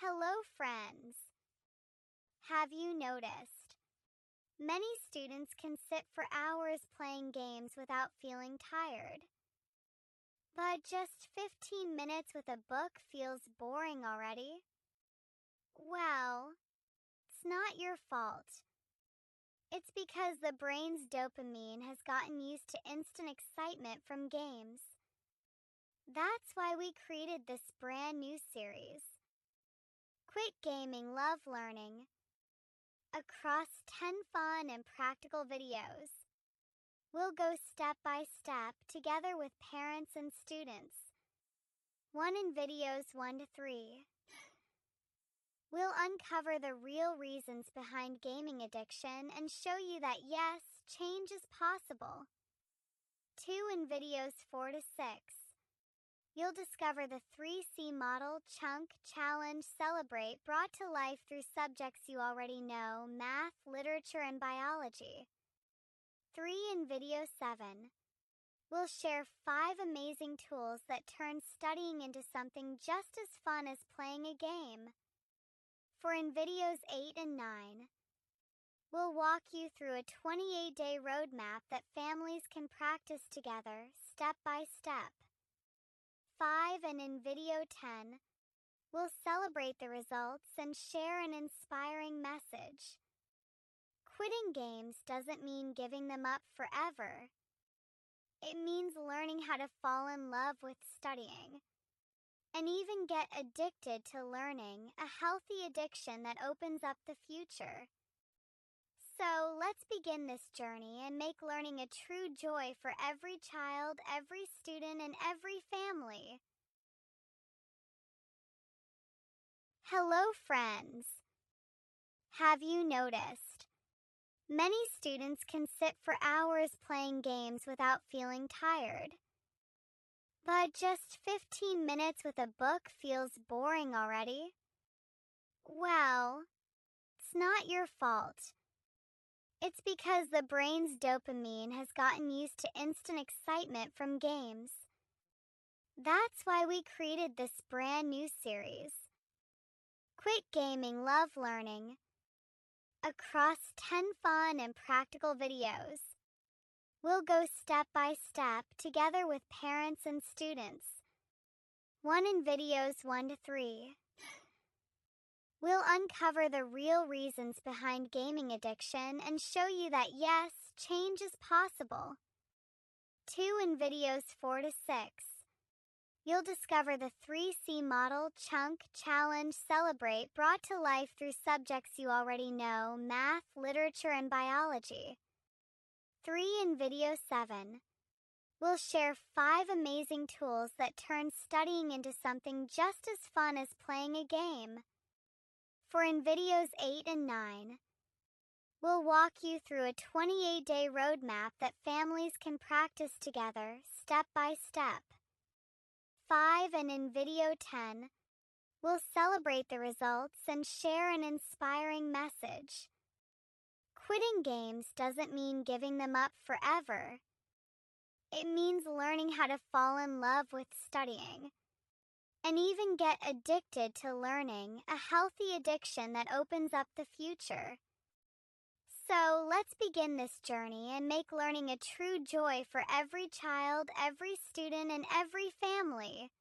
Hello, friends. Have you noticed? Many students can sit for hours playing games without feeling tired. But just 15 minutes with a book feels boring already. Well, it's not your fault. It's because the brain's dopamine has gotten used to instant excitement from games. That's why we created this brand new series. Quit Gaming, Love Learning. Across 10 fun and practical videos, we'll go step by step together with parents and students. 1 in videos 1 to 3. We'll uncover the real reasons behind gaming addiction and show you that yes, change is possible. 2 in videos 4 to 6. You'll discover the 3C model, chunk, challenge, celebrate, brought to life through subjects you already know: math, literature, and biology. 3 in video 7. We'll share 5 amazing tools that turn studying into something just as fun as playing a game. 4 in videos 8 and 9. We'll walk you through a 28-day roadmap that families can practice together, step by step. 5 and in video 10, we'll celebrate the results and share an inspiring message. Quitting games doesn't mean giving them up forever. It means learning how to fall in love with studying and even get addicted to learning, a healthy addiction that opens up the future. So let's begin this journey and make learning a true joy for every child, every student, and every family. Hello, friends. Have you noticed? Many students can sit for hours playing games without feeling tired. But just 15 minutes with a book feels boring already. Well, it's not your fault. It's because the brain's dopamine has gotten used to instant excitement from games. That's why we created this brand new series. Quit Gaming, Love Learning. Across 10 fun and practical videos, we'll go step by step together with parents and students. 1 in videos 1 to 3. We'll uncover the real reasons behind gaming addiction and show you that yes, change is possible. 2 in videos 4 to 6. You'll discover the 3C model, chunk, challenge, celebrate, brought to life through subjects you already know: math, literature, and biology. 3 in video 7. We'll share 5 amazing tools that turn studying into something just as fun as playing a game. 4 in videos 8 and 9. We'll walk you through a 28-day roadmap that families can practice together, step by step. 5 and in video 10, we'll celebrate the results and share an inspiring message. Quitting games doesn't mean giving them up forever. It means learning how to fall in love with studying and even get addicted to learning, a healthy addiction that opens up the future. So let's begin this journey and make learning a true joy for every child, every student, and every family.